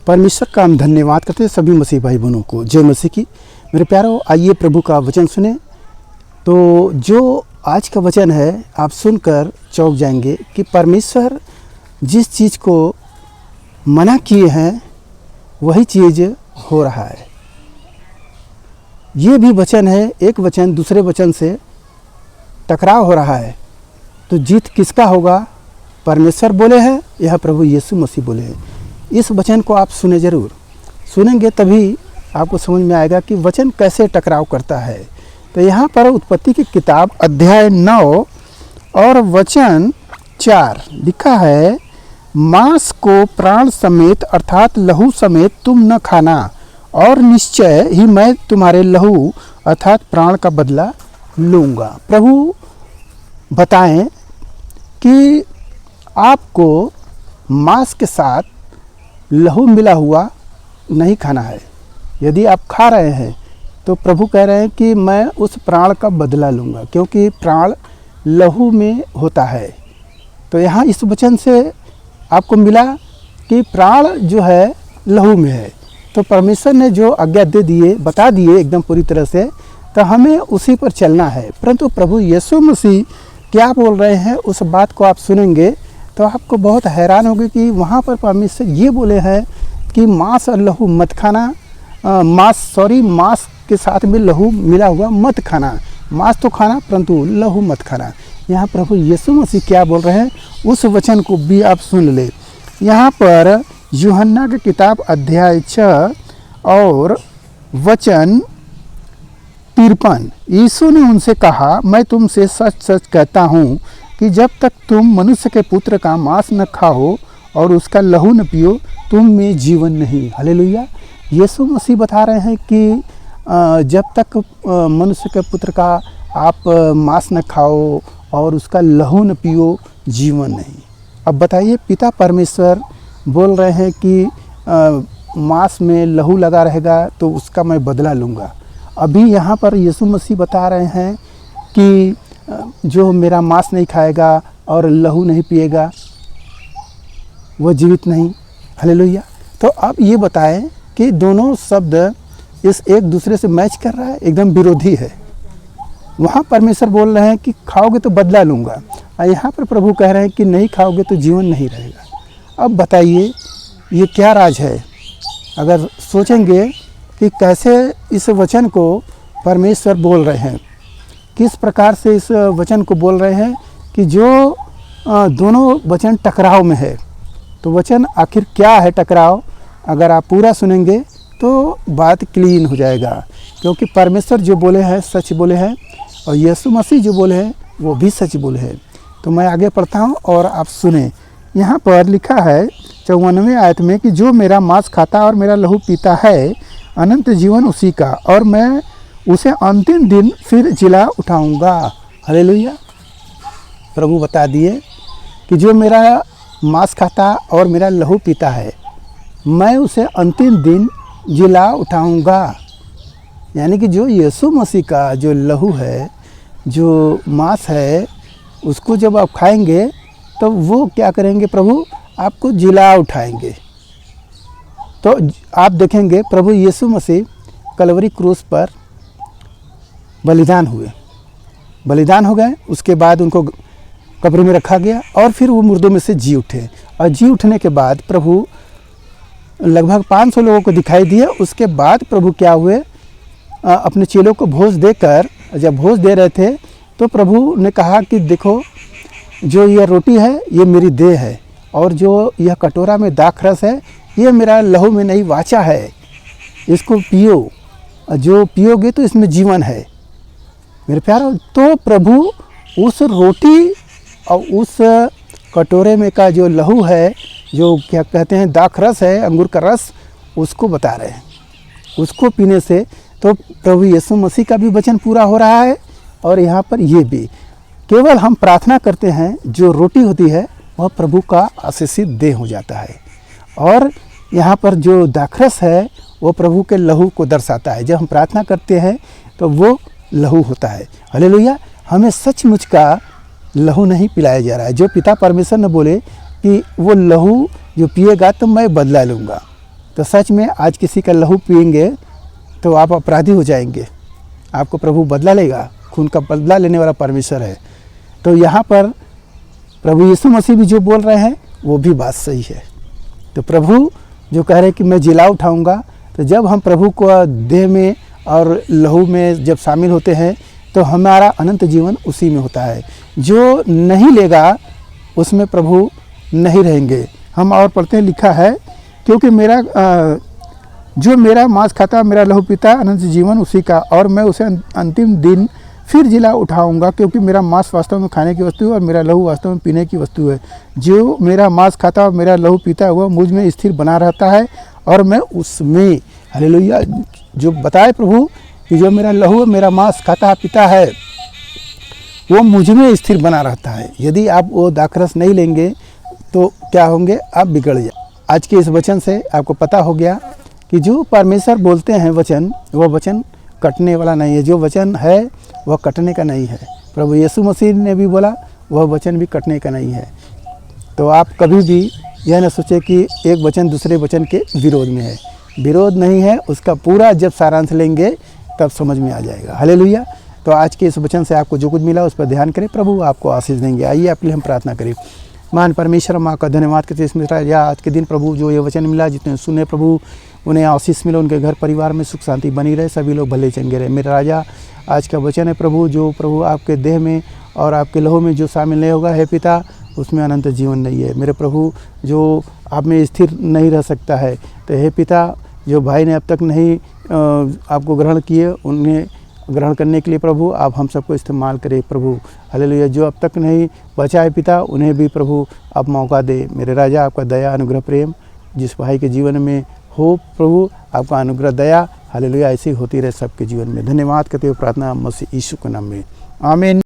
परमेश्वर का हम धन्यवाद करते हैं सभी मसीह भाई बहनों को। जय मसीह की। मेरे प्यारों, आइए प्रभु का वचन सुने। तो जो आज का वचन है आप सुनकर चौंक जाएंगे कि परमेश्वर जिस चीज़ को मना किए हैं वही चीज़ हो रहा है। ये भी वचन है, एक वचन दूसरे वचन से टकराव हो रहा है, तो जीत किसका होगा? परमेश्वर बोले हैं यह प्रभु यीशु मसीह बोले हैं। इस वचन को आप सुने ज़रूर, सुनेंगे तभी आपको समझ में आएगा कि वचन कैसे टकराव करता है। तो यहाँ पर उत्पत्ति की किताब अध्याय 9 और वचन 4 लिखा है, मांस को प्राण समेत अर्थात लहू समेत तुम न खाना, और निश्चय ही मैं तुम्हारे लहू अर्थात प्राण का बदला लूँगा। प्रभु बताएं कि आपको मांस के साथ लहू मिला हुआ नहीं खाना है। यदि आप खा रहे हैं तो प्रभु कह रहे हैं कि मैं उस प्राण का बदला लूँगा, क्योंकि प्राण लहू में होता है। तो यहाँ इस वचन से आपको मिला कि प्राण जो है लहू में है। तो परमेश्वर ने जो आज्ञा दे दिए, बता दिए एकदम पूरी तरह से, तो हमें उसी पर चलना है। परंतु प्रभु यीशु मसीह क्या बोल रहे हैं उस बात को आप सुनेंगे तो आपको बहुत हैरान होगी कि वहाँ पर परमेश्वर ये बोले हैं कि मांस और लहू मत खाना, मांस के साथ में लहू मिला हुआ मत खाना। मांस तो खाना परंतु लहू मत खाना। यहाँ प्रभु यीशु मसीह क्या बोल रहे हैं उस वचन को भी आप सुन ले। यहाँ पर यूहन्ना की किताब अध्याय 6 और वचन 53, यीशु ने उनसे कहा, मैं तुमसे सच सच कहता हूँ कि जब तक तुम मनुष्य के पुत्र का मांस न खाओ और उसका लहू न पियो, तुम में जीवन नहीं। हालेलुया। यीशु मसीह बता रहे हैं कि जब तक मनुष्य के पुत्र का आप मांस न खाओ और उसका लहू न पियो, जीवन नहीं। अब बताइए, पिता परमेश्वर बोल रहे हैं कि मांस में लहू लगा रहेगा तो उसका मैं बदला लूँगा। अभी यहाँ पर यीशु मसीह बता रहे हैं कि जो मेरा मांस नहीं खाएगा और लहू नहीं पिएगा वो जीवित नहीं। हालेलुया। तो अब ये बताएं कि दोनों शब्द इस एक दूसरे से मैच कर रहा है, एकदम विरोधी है। वहाँ परमेश्वर बोल रहे हैं कि खाओगे तो बदला लूँगा, और यहाँ पर प्रभु कह रहे हैं कि नहीं खाओगे तो जीवन नहीं रहेगा। अब बताइए ये क्या राज है? अगर सोचेंगे कि कैसे इस वचन को परमेश्वर बोल रहे हैं, किस प्रकार से इस वचन को बोल रहे हैं कि जो दोनों वचन टकराव में है। तो वचन आखिर क्या है टकराव? अगर आप पूरा सुनेंगे तो बात क्लीन हो जाएगा, क्योंकि परमेश्वर जो बोले हैं सच बोले हैं और यीशु मसीह जो बोले हैं वो भी सच बोले हैं। तो मैं आगे पढ़ता हूँ और आप सुने। यहाँ पर लिखा है 54वें आयत में कि जो मेरा मांस खाता और मेरा लहू पीता है, अनंत जीवन उसी का, और मैं उसे अंतिम दिन फिर जिला उठाऊंगा। हालेलुया। प्रभु बता दिए कि जो मेरा मांस खाता और मेरा लहू पीता है, मैं उसे अंतिम दिन जिला उठाऊंगा। यानी कि जो यीशु मसीह का जो लहू है, जो मांस है, उसको जब आप खाएंगे तो वो क्या करेंगे? प्रभु आपको जिला उठाएंगे। तो आप देखेंगे प्रभु यीशु मसीह कलवरी क्रूस पर बलिदान हो गए। उसके बाद उनको कब्र में रखा गया और फिर वो मुर्दों में से जी उठे, और जी उठने के बाद प्रभु लगभग 500 लोगों को दिखाई दिए। उसके बाद प्रभु क्या हुए? अपने चेलों को भोज देकर, जब भोज दे रहे थे तो प्रभु ने कहा कि देखो, जो यह रोटी है ये मेरी देह है, और जो यह कटोरा में दाखरस है ये मेरा लहू में नई वाचा है, इसको पियो, जो पियोगे तो इसमें जीवन है। मेरे प्यारों, तो प्रभु उस रोटी और उस कटोरे में का जो लहू है, जो क्या कहते हैं दाखरस है, अंगूर का रस, उसको बता रहे हैं। उसको पीने से तो प्रभु यीशु मसीह का भी वचन पूरा हो रहा है, और यहाँ पर ये भी केवल हम प्रार्थना करते हैं, जो रोटी होती है वह प्रभु का आशीषित देह हो जाता है, और यहाँ पर जो दाखरस है वो प्रभु के लहू को दर्शाता है। जब हम प्रार्थना करते हैं तो वो लहू होता है। हालेलुया। हमें सचमुच का लहू नहीं पिलाया जा रहा है। जो पिता परमेश्वर ने बोले कि वो लहू जो पिएगा तो मैं बदला लूँगा, तो सच में आज किसी का लहू पिएंगे तो आप अपराधी हो जाएंगे, आपको प्रभु बदला लेगा। खून का बदला लेने वाला परमेश्वर है। तो यहाँ पर प्रभु यीशु मसीह भी जो बोल रहे हैं वो भी बात सही है। तो प्रभु जो कह रहे हैं कि मैं जिला उठाऊंगा, तो जब हम प्रभु को देह में और लहू में जब शामिल होते हैं तो हमारा अनंत जीवन उसी में होता है। जो नहीं लेगा उसमें प्रभु नहीं रहेंगे। हम और पढ़ते हैं, लिखा है क्योंकि जो मेरा मांस खाता मेरा लहू पीता अनंत जीवन उसी का, और मैं उसे अंतिम दिन फिर जिला उठाऊंगा, क्योंकि मेरा मांस वास्तव में खाने की वस्तु है और मेरा लहू वास्तव में पीने की वस्तु है। जो मेरा मांस खाता और मेरा लहू पीता वह मुझ में स्थिर बना रहता है और मैं उसमें। हालेलुया। जो बताए प्रभु कि जो मेरा लहू मेरा मांस खाता पीता है वो मुझ में स्थिर बना रहता है। यदि आप वो दाखरस नहीं लेंगे तो क्या होंगे, आप बिगड़ जाए। आज के इस वचन से आपको पता हो गया कि जो परमेश्वर बोलते हैं वचन, वो वचन कटने वाला नहीं है। जो वचन है वह कटने का नहीं है। प्रभु यीशु मसीह ने भी बोला वह वचन भी कटने का नहीं है। तो आप कभी भी यह न सोचें कि एक वचन दूसरे वचन के विरोध में है। विरोध नहीं है, उसका पूरा जब सारांश लेंगे तब समझ में आ जाएगा। हालेलुया। तो आज के इस वचन से आपको जो कुछ मिला उस पर ध्यान करें, प्रभु आपको आशीष देंगे। आइए आपके लिए हम प्रार्थना करें। महान परमेश्वर, माँ का धन्यवाद करते इसमें आज के दिन प्रभु जो ये वचन मिला, जितने सुने प्रभु उन्हें आशीष मिले, उनके घर परिवार में सुख शांति बनी रहे, सभी लोग भले चंगे रहे। मेरा राजा, आज का वचन है प्रभु, जो प्रभु आपके देह में और आपके लहू में जो शामिल नहीं होगा हे पिता, उसमें अनंत जीवन नहीं है। मेरे प्रभु जो आप में स्थिर नहीं रह सकता है, तो हे पिता जो भाई ने अब तक नहीं आपको ग्रहण किए, उन्हें ग्रहण करने के लिए प्रभु आप हम सबको इस्तेमाल करें प्रभु। हालेलुया। जो अब तक नहीं बचा है पिता, उन्हें भी प्रभु आप मौका दे। मेरे राजा, आपका दया अनुग्रह प्रेम जिस भाई के जीवन में हो प्रभु, आपका अनुग्रह दया हालेलुया ऐसी होती रहे सबके जीवन में। धन्यवाद करते हुए प्रार्थना मसीह यीशु के नाम में, आमीन।